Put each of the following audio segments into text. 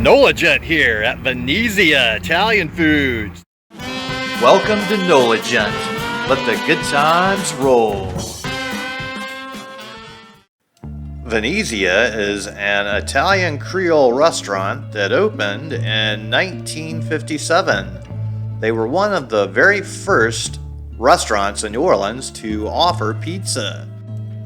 NOLA Gent here at Venezia Italian Foods. Welcome to NOLA Gent. Let the good times roll. Venezia is an Italian Creole restaurant that opened in 1957. They were one of the very first restaurants in New Orleans to offer pizza.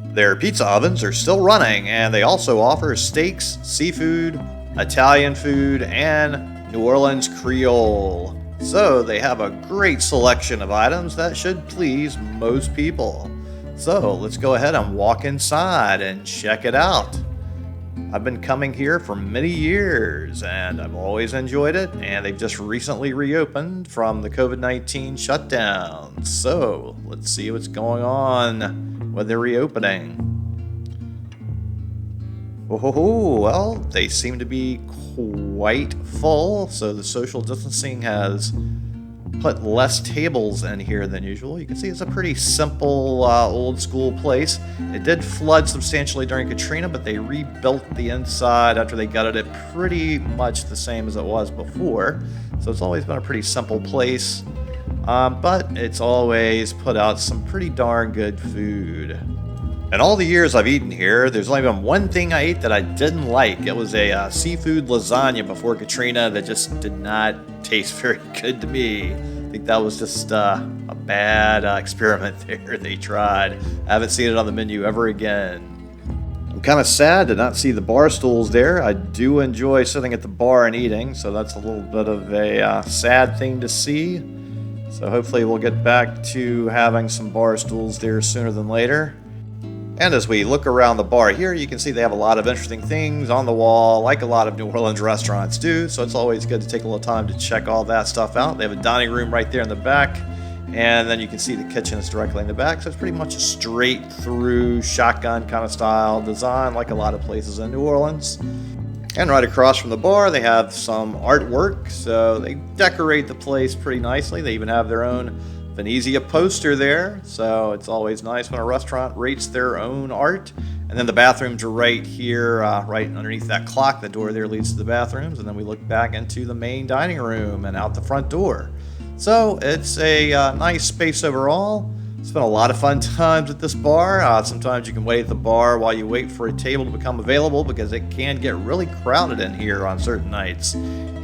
Their pizza ovens are still running, and they also offer steaks, seafood, Italian food, and New Orleans Creole. So they have a great selection of items that should please most people. So let's go ahead and walk inside and check it out. I've been coming here for many years and I've always enjoyed it, and they've just recently reopened from the COVID-19 shutdown. So let's see what's going on with their reopening. Oh, well, they seem to be quite full, so the social distancing has put less tables in here than usual. You can see it's a pretty simple, old school place. It did flood substantially during Katrina, but they rebuilt the inside after they gutted it pretty much the same as it was before. So it's always been a pretty simple place, but it's always put out some pretty darn good food. In all the years I've eaten here, there's only been one thing I ate that I didn't like. It was a seafood lasagna before Katrina that just did not taste very good to me. I think that was just a bad experiment there they tried. I haven't seen it on the menu ever again. I'm kind of sad to not see the bar stools there. I do enjoy sitting at the bar and eating, so that's a little bit of a sad thing to see. So hopefully we'll get back to having some bar stools there sooner than later. And as we look around the bar here, you can see they have a lot of interesting things on the wall, like a lot of New Orleans restaurants do. So it's always good to take a little time to check all that stuff out. They have a dining room right there in the back, and then you can see the kitchen is directly in the back. So it's pretty much a straight through shotgun kind of style design, like a lot of places in New Orleans. And right across from the bar, they have some artwork. So they decorate the place pretty nicely. They even have their own Venezia poster there, so it's always nice when a restaurant rates their own art. And then the bathrooms are right here, right underneath that clock. The door there leads to the bathrooms, and then we look back into the main dining room and out the front door. So it's a nice space overall. Spent a lot of fun times at this bar. Sometimes you can wait at the bar while you wait for a table to become available because it can get really crowded in here on certain nights.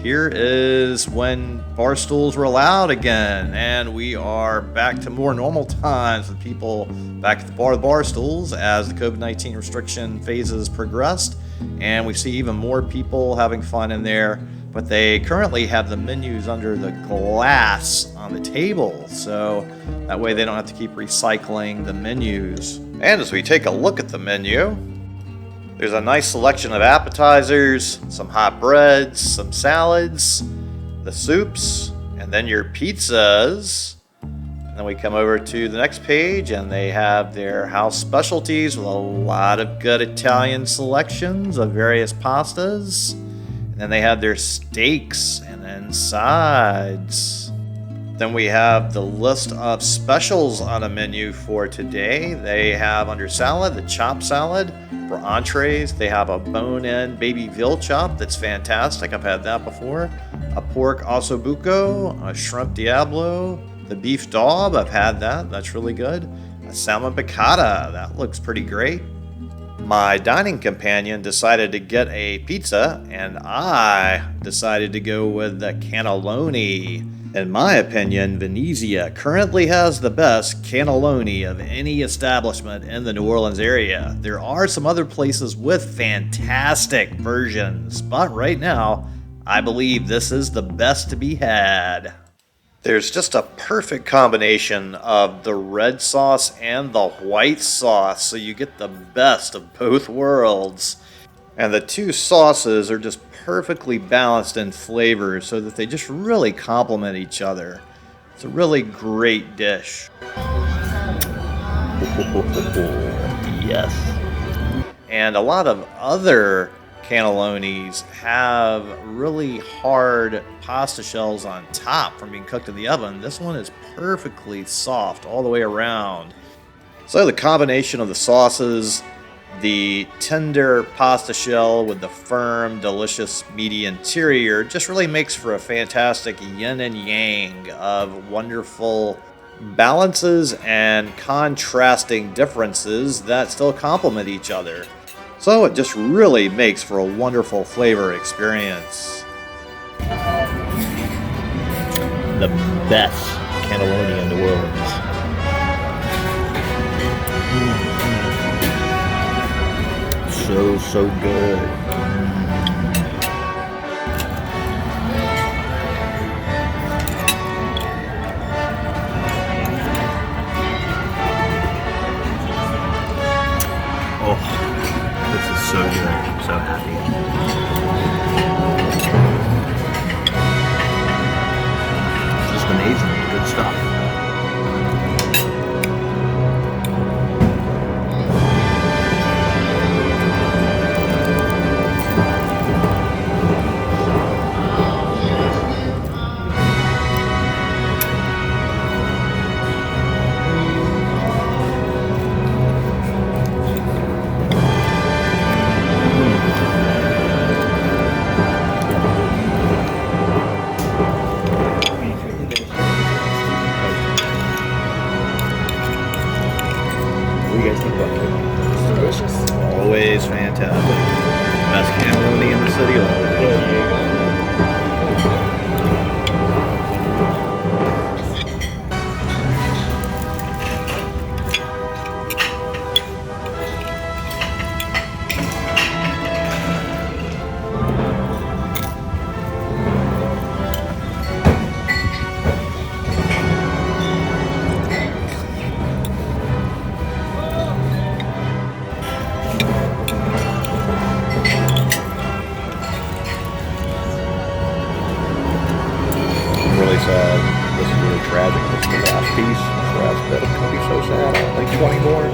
Here is when bar stools were allowed again, and we are back to more normal times with people back at the bar stools as the COVID-19 restriction phases progressed, and we see even more people having fun in there. But they currently have the menus under the glass on the table, so that way they don't have to keep recycling the menus. And as we take a look at the menu, there's a nice selection of appetizers, some hot breads, some salads, the soups, and then your pizzas. And then we come over to the next page, and they have their house specialties with a lot of good Italian selections of various pastas. And then they have their steaks and then sides. Then we have the list of specials on a menu for today. They have under salad, the chopped salad. For entrees, they have a bone-in baby veal chop that's fantastic. I've had that before. A pork ossobuco, a shrimp diablo, the beef daub, I've had that. That's really good. A salmon piccata, that looks pretty great. My dining companion decided to get a pizza, and I decided to go with the cannelloni. In my opinion, Venezia currently has the best cannelloni of any establishment in the New Orleans area. There are some other places with fantastic versions, but right now, I believe this is the best to be had. There's just a perfect combination of the red sauce and the white sauce, so you get the best of both worlds. And the two sauces are just perfectly balanced in flavor so that they just really complement each other. It's a really great dish. Yes. And a lot of other cannellonis have really hard pasta shells on top from being cooked in the oven. This one is perfectly soft all the way around. So the combination of the sauces The tender pasta shell with the firm, delicious, meaty interior just really makes for a fantastic yin and yang of wonderful balances and contrasting differences that still complement each other. So it just really makes for a wonderful flavor experience. The best cannelloni in New Orleans. So good. Oh, this is so good. I'm so happy. Just amazing. Good stuff. What do you guys think about it? It's delicious. Always fantastic. Best cannelloni in the city. Really sad. This is really tragic. This is the last piece. This last bit. It's gonna be so sad. I don't think 20 more.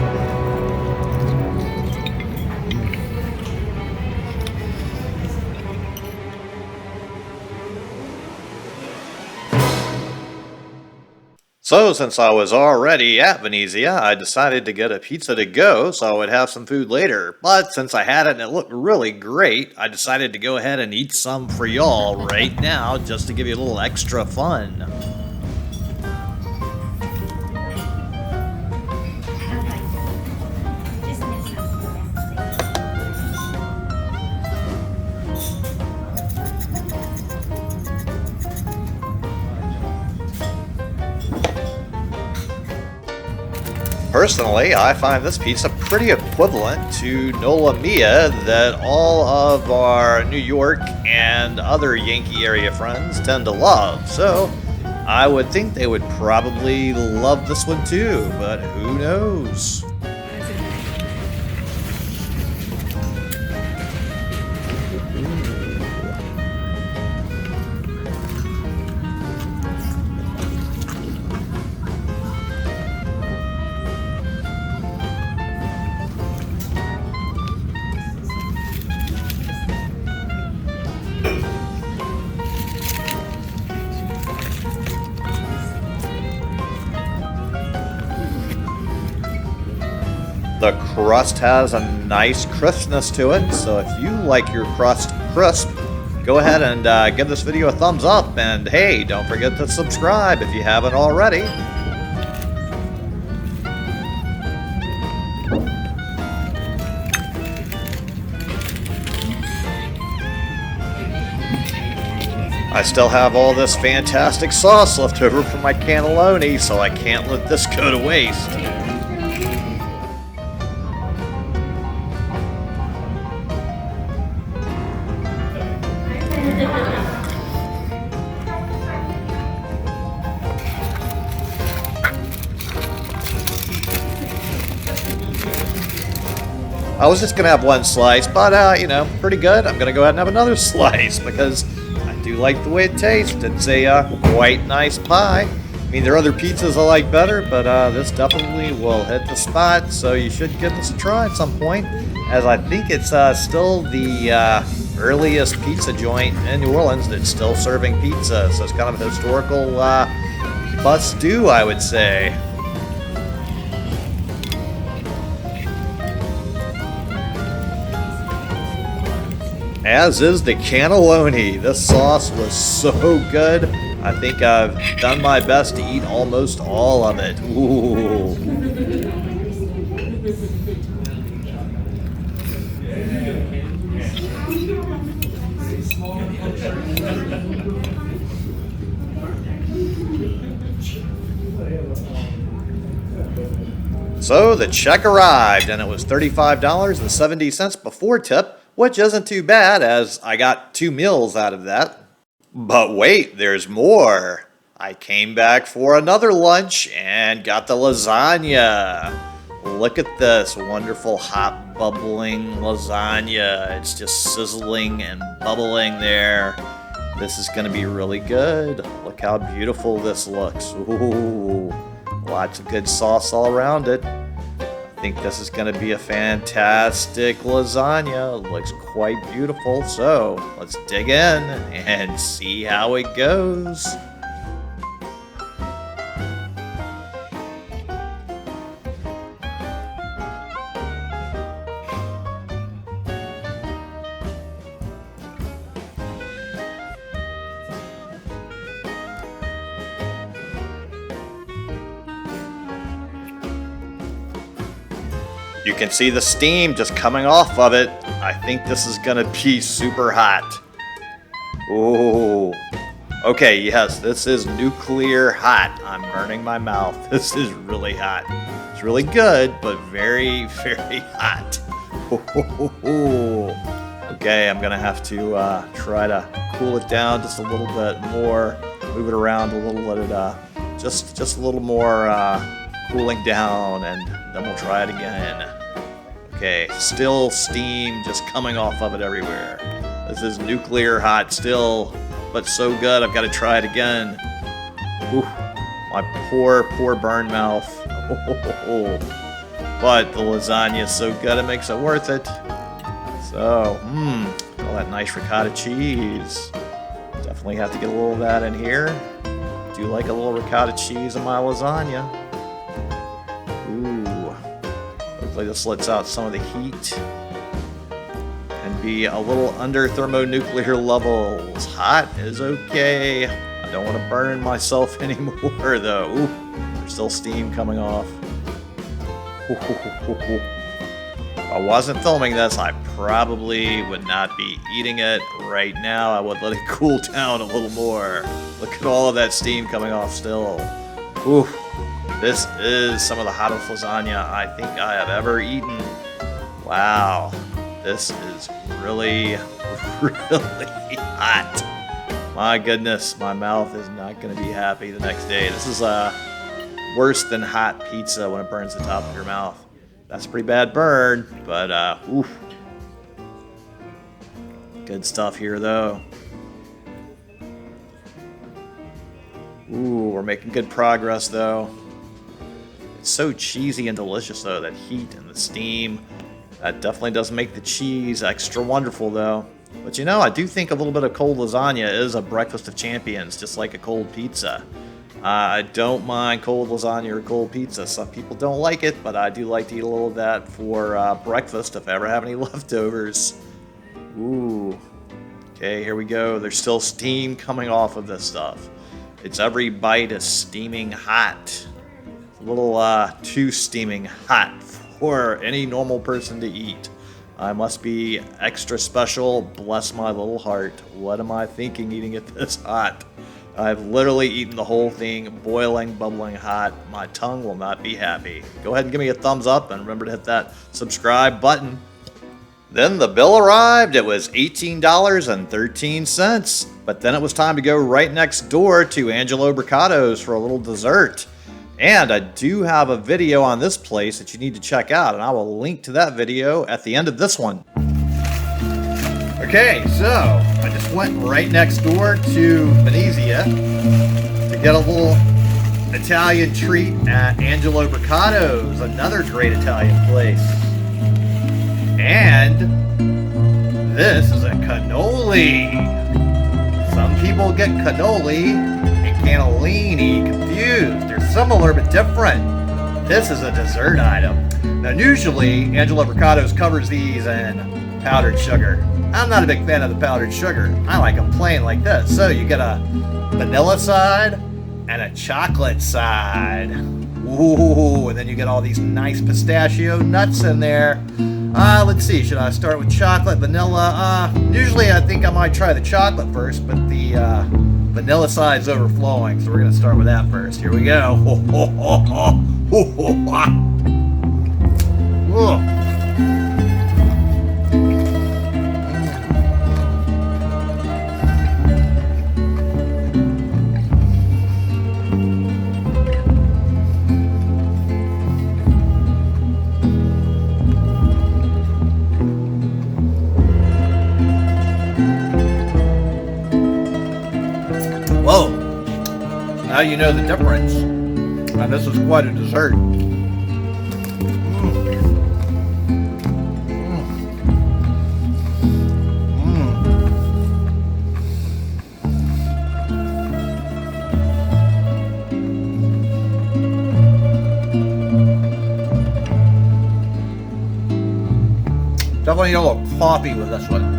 So, since I was already at Venezia, I decided to get a pizza to go so I would have some food later. But since I had it and it looked really great, I decided to go ahead and eat some for y'all right now just to give you a little extra fun. Personally, I find this pizza pretty equivalent to NOLA that all of our New York and other Yankee area friends tend to love, so I would think they would probably love this one too, but who knows? The crust has a nice crispness to it, so if you like your crust crisp, go ahead and give this video a thumbs up, and hey, don't forget to subscribe if you haven't already. I still have all this fantastic sauce left over from my cannelloni, so I can't let this go to waste. I was just gonna have one slice, but you know, pretty good. I'm gonna go ahead and have another slice because I do like the way it tastes. It's a quite nice pie. I mean, there are other pizzas I like better, but this definitely will hit the spot. So you should give this a try at some point, as I think it's still the earliest pizza joint in New Orleans that's still serving pizza. So it's kind of a historical must-do, I would say. as is the cannelloni. This sauce was so good. I think I've done my best to eat almost all of it. Ooh. So the check arrived, and it was $35.70 before tip, which isn't too bad as I got 2 meals out of that. But wait, there's more. I came back for another lunch and got the lasagna. Look at this wonderful hot bubbling lasagna. It's just sizzling and bubbling there. This is going to be really good. Look how beautiful this looks. Ooh. Lots of good sauce all around it. I think this is going to be a fantastic lasagna. It looks quite beautiful. So let's dig in and see how it goes. You can see the steam just coming off of it. I think this is gonna be super hot. Ooh. Okay, yes, this is nuclear hot. I'm burning my mouth. This is really hot. It's really good, but very, very hot. Okay, I'm gonna have to try to cool it down just a little bit more. Move it around a little, let it just a little more cooling down, and then we'll try it again. Okay, still steam just coming off of it everywhere. This is nuclear hot still, but so good, I've got to try it again. Ooh, my poor burn mouth. But the lasagna is so good, it makes it worth it. So, all that nice ricotta cheese. Definitely have to get a little of that in here. Do like a little ricotta cheese in my lasagna. Ooh. Hopefully this lets out some of the heat and be a little under thermonuclear levels. Hot is okay. I don't want to burn myself anymore though. Ooh, there's still steam coming off. If I wasn't filming this, I probably would not be eating it right now. I would let it cool down a little more. Look at all of that steam coming off still. Ooh. This is some of the hottest lasagna I think I have ever eaten. Wow, this is really, really hot. My goodness, my mouth is not going to be happy the next day. This is worse than hot pizza when it burns the top of your mouth. That's a pretty bad burn, but oof. Good stuff here though. Ooh, we're making good progress though. It's so cheesy and delicious though, that heat and the steam. That definitely does make the cheese extra wonderful though. But you know, I do think a little bit of cold lasagna is a breakfast of champions, just like a cold pizza. I don't mind cold lasagna or cold pizza. Some people don't like it, but I do like to eat a little of that for breakfast if I ever have any leftovers. Ooh. Okay, here we go. There's still steam coming off of this stuff. It's every bite is steaming hot. A little too steaming hot for any normal person to eat. I must be extra special, bless my little heart. What am I thinking eating it this hot? I've literally eaten the whole thing, boiling, bubbling hot. My tongue will not be happy. Go ahead and give me a thumbs up and remember to hit that subscribe button. Then the bill arrived. It was $18.13. But then it was time to go right next door to Angelo Bricato's for a little dessert. And I do have a video on this place that you need to check out, and I will link to that video at the end of this one. Okay, so I just went right next door to Venezia to get a little Italian treat at Angelo Bricato's, another great Italian place. And this is a cannoli. Some people get cannoli and cannellini confused. They're similar but different. This is a dessert item. Now usually Angelo Bricato's covers these in powdered sugar. I'm not a big fan of the powdered sugar. I like them plain like this. So you get a vanilla side and a chocolate side. Ooh, and then you get all these nice pistachio nuts in there. Let's see, should I start with chocolate, vanilla? Usually I think I might try the chocolate first, but the vanilla side's overflowing, so we're gonna start with that first. Here we go. Whoa! Now you know the difference. And this is quite a dessert. Definitely a little coffee with this one.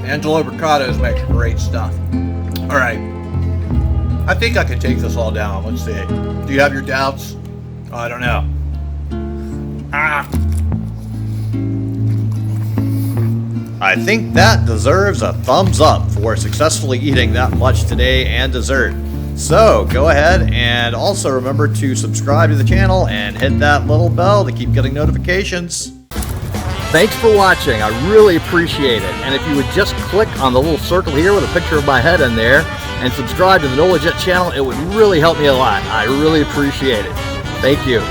Angelo Mercado's makes great stuff. All right. I think I could take this all down. Let's see. Do you have your doubts? Oh, I don't know. I think that deserves a thumbs up for successfully eating that much today and dessert. So go ahead and also remember to subscribe to the channel and hit that little bell to keep getting notifications. Thanks for watching. I really appreciate it. And if you would just click on the little circle here with a picture of my head in there and subscribe to the NOLA Gent channel, it would really help me a lot. I really appreciate it. Thank you.